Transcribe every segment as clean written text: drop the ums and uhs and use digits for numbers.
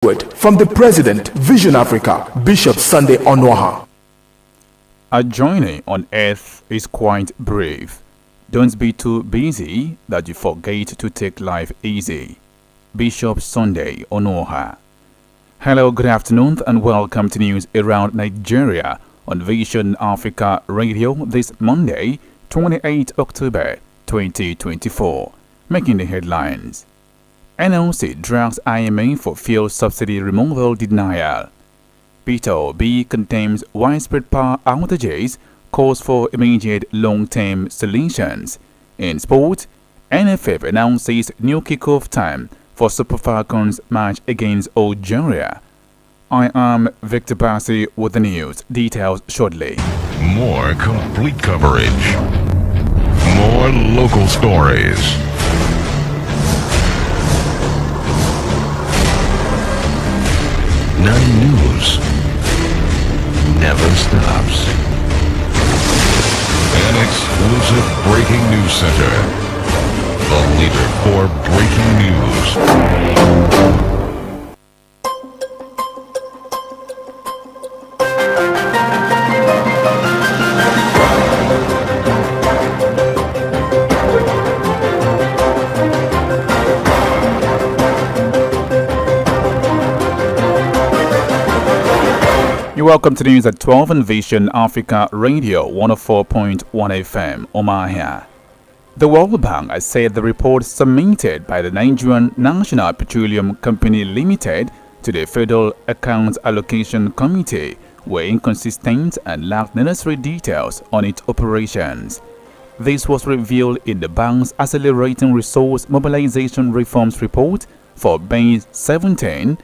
Word from the President, Vision Africa, Bishop Sunday Onuoha. Our journey on earth is quite brief. Don't be too busy that you forget to take life easy. Bishop Sunday Onuoha. Hello, good afternoon and welcome to news around Nigeria on Vision Africa Radio this Monday, 28 October 2024. Making the headlines. NLC drags IMA for fuel subsidy removal denial. Peter Obi condemns widespread power outages, calls for immediate long-term solutions. In sport, NFF announces new kickoff time for Super Falcons match against Algeria. I am Victor Bassi with the news. Details shortly. More complete coverage. More local stories. Nine News never stops. An exclusive breaking news center. The leader for breaking news. Welcome to news at 12 on Vision Africa Radio 104.1 FM, Omahia. The World Bank has said the reports submitted by the Nigerian National Petroleum Company Limited to the Federal Accounts Allocation Committee were inconsistent and lacked necessary details on its operations. This was revealed in the bank's Accelerating Resource Mobilization Reforms Report for May 17,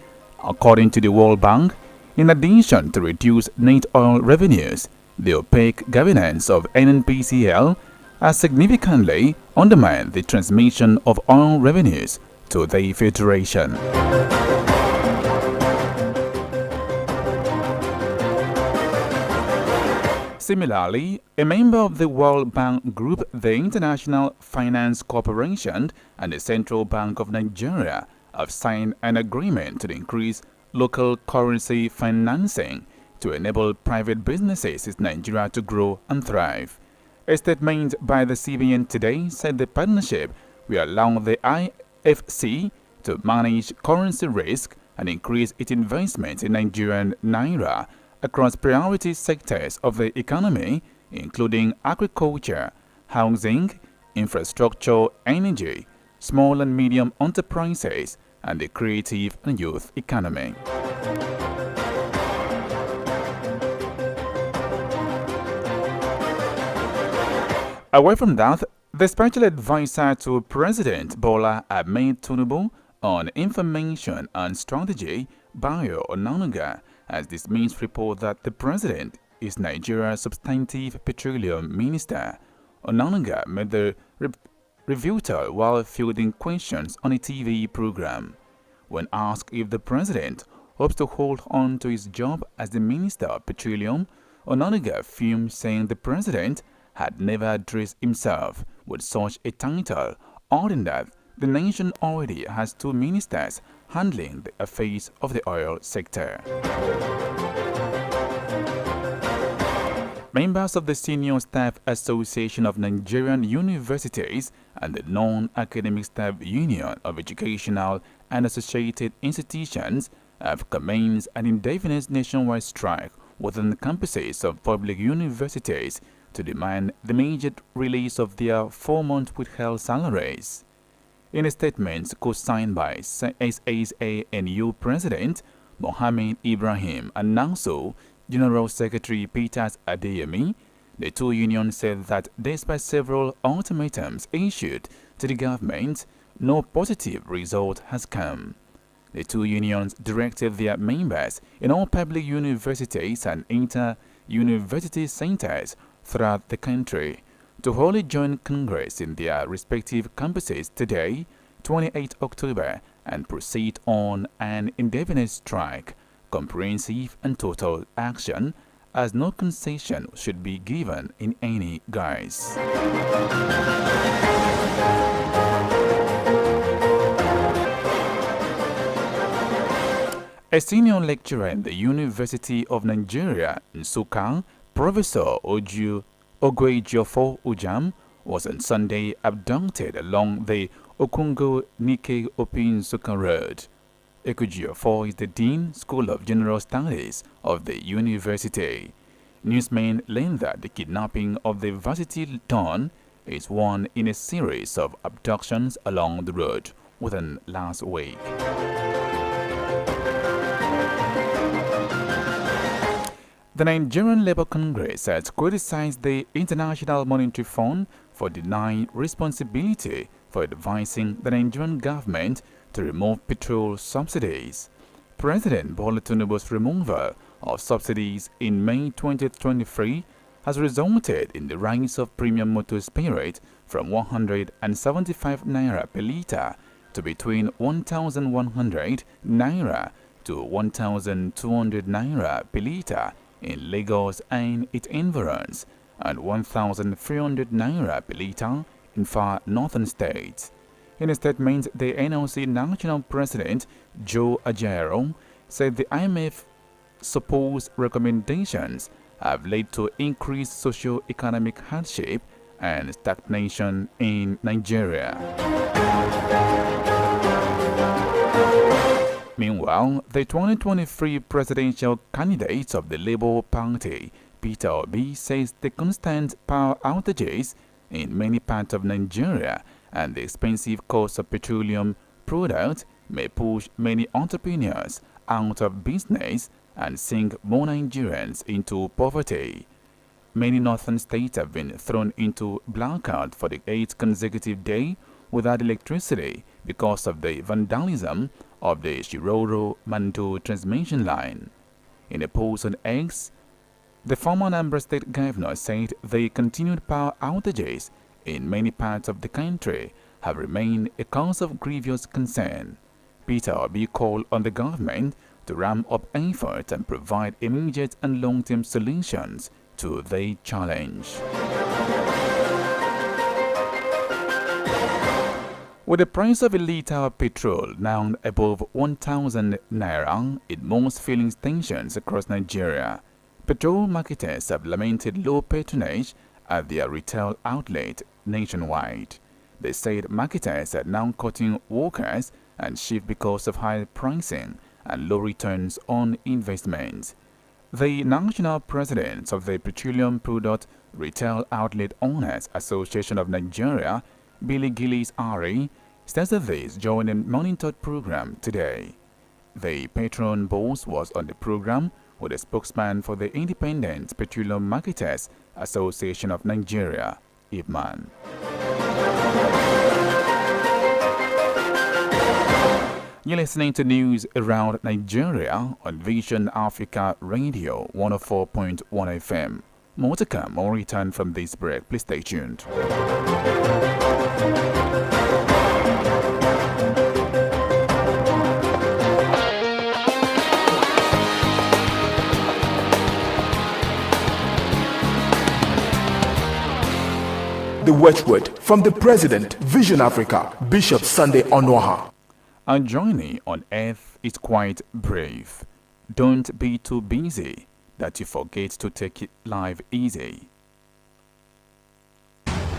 according to the World Bank. In addition to reduced net oil revenues, the opaque governance of NNPCL has significantly undermined the transmission of oil revenues to the Federation. Similarly, a member of the World Bank Group, the International Finance Corporation, and the Central Bank of Nigeria have signed an agreement to increase local currency financing to enable private businesses in Nigeria to grow and thrive. A statement by the CBN today said the partnership will allow the IFC to manage currency risk and increase its investment in Nigerian naira across priority sectors of the economy, including agriculture, housing, infrastructure, energy, small and medium enterprises, and the creative and youth economy. Away from that, the special advisor to President Bola Ahmed Tinubu on information and strategy, Bayo Onanuga, has dismissed report that the president is Nigeria's substantive petroleum minister. Onanuga made the rebuttal while fielding questions on a TV program. When asked if the president hopes to hold on to his job as the Minister of Petroleum, Onanuga fumed, saying the president had never addressed himself with such a title, adding that the nation already has two ministers handling the affairs of the oil sector. Members of the Senior Staff Association of Nigerian Universities and the Non-Academic Staff Union of Educational and Associated Institutions have commenced an indefinite nationwide strike within the campuses of public universities to demand the immediate release of their 4-month withheld salaries. In a statement co-signed by SSANU President Mohammed Ibrahim and NASO General Secretary Peters Adeyemi, the two unions said that despite several ultimatums issued to the government, no positive result has come. The two unions directed their members in all public universities and inter-university centers throughout the country to hold a joint congress in their respective campuses today, 28 October, and proceed on an indefinite strike, comprehensive and total action, as no concession should be given in any guise. A senior lecturer in the University of Nigeria, Nsukka, Professor Ogwejiofo Ujam, was on Sunday abducted along the Okungo Nike Open Nsukka Road. Ekujiofo is the Dean, School of General Studies of the university. Newsmen learned that the kidnapping of the varsity don is one in a series of abductions along the road within last week. The Nigerian Labour Congress has criticized the International Monetary Fund for denying responsibility for advising the Nigerian government to remove petrol subsidies. President Bola Tinubu's removal of subsidies in May 2023 has resulted in the rise of premium motor spirit from 175 naira per litre to between 1,100 naira to 1,200 naira per litre in Lagos and its environs, and 1,300 naira per litre in far northern states. In a statement, the NLC National President Joe Ajaero said the IMF supposed recommendations have led to increased socio-economic hardship and stagnation in Nigeria. Meanwhile, the 2023 presidential candidate of the Labour Party, Peter Obi, says the constant power outages in many parts of Nigeria and the expensive cost of petroleum products may push many entrepreneurs out of business and sink more Nigerians into poverty. Many northern states have been thrown into blackout for the 8th consecutive day without electricity because of the vandalism of the Shiroro Mando transmission line. In a post on X, the former Anambra State governor said the continued power outages in many parts of the country have remained a cause of grievous concern. Peter Obi called on the government to ramp up efforts and provide immediate and long-term solutions to the challenge. With the price of a litre of petrol now above 1,000 naira in most filling stations across Nigeria, petrol marketers have lamented low patronage at their retail outlet nationwide. They said marketers are now cutting workers and shift because of high pricing and low returns on investments. The national president of the Petroleum Product Retail Outlet Owners Association of Nigeria, Billy Gillis Ari, stated this during a Morning Thought program today. The patron boss was on the program with a spokesman for the Independent Petroleum Marketers Association of Nigeria, IPMAN. You're listening to news around Nigeria on Vision Africa Radio 104.1 FM. More to come or return from this break. Please stay tuned. The watchword from the President, Vision Africa, Bishop Sunday Onoha. Our journey on earth is quite brave. Don't be too busy that you forget to take life easy.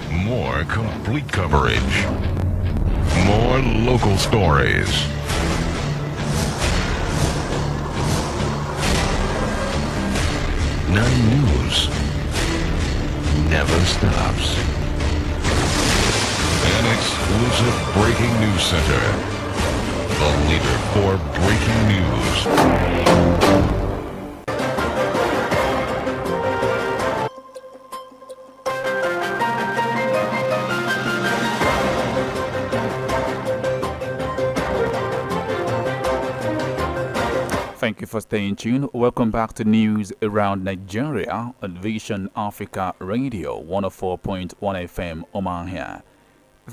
More complete coverage. More local stories. Nine News never stops. An exclusive breaking news center. The leader for breaking news. Thank you for staying tuned. Welcome back to news around Nigeria on Vision Africa Radio 104.1 FM Oman.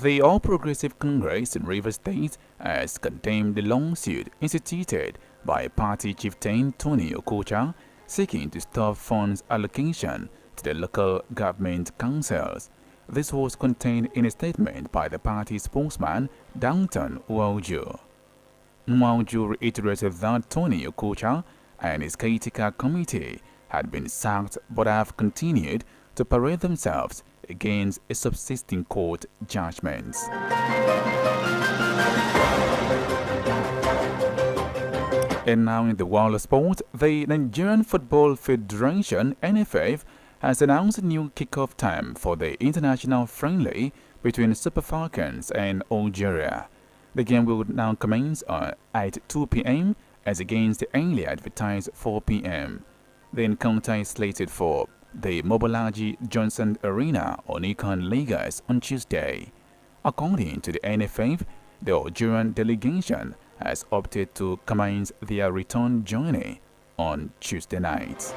The All Progressive Congress in Rivers State has condemned the lawsuit instituted by party chieftain Tony Okocha seeking to stop funds allocation to the local government councils. This was contained in a statement by the party spokesman Downton Uoju. Nwauju reiterated that Tony Okocha and his caretaker committee had been sacked but have continued to parade themselves against a subsisting court judgments. And now in the world of sport, the Nigerian Football Federation (NFF) has announced a new kickoff time for the international friendly between Super Falcons and Algeria. The game will now commence at 2 p.m. as against the earlier advertised 4 p.m. The encounter is slated for the Mobolaji Johnson Arena on Econ Lagos on Tuesday. According to the NFF, the Algerian delegation has opted to commence their return journey on Tuesday night.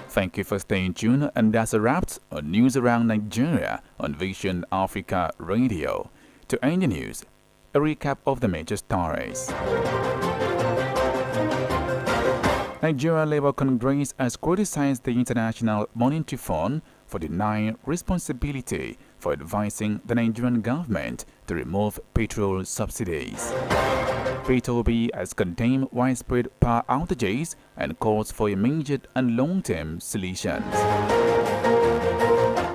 Thank you for staying tuned, and that's a wrap on news around Nigeria on Vision Africa Radio. To end the news, a recap of the major stories. Nigeria Labour Congress has criticized the International Monetary Fund for denying responsibility for advising the Nigerian government to remove petrol subsidies. Peter Obi has condemned widespread power outages and calls for immediate and long-term solutions.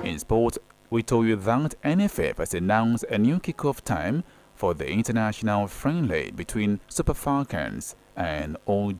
In sport, we told you that NFF has announced a new kickoff time for the international friendly between Super Falcons and Algeria.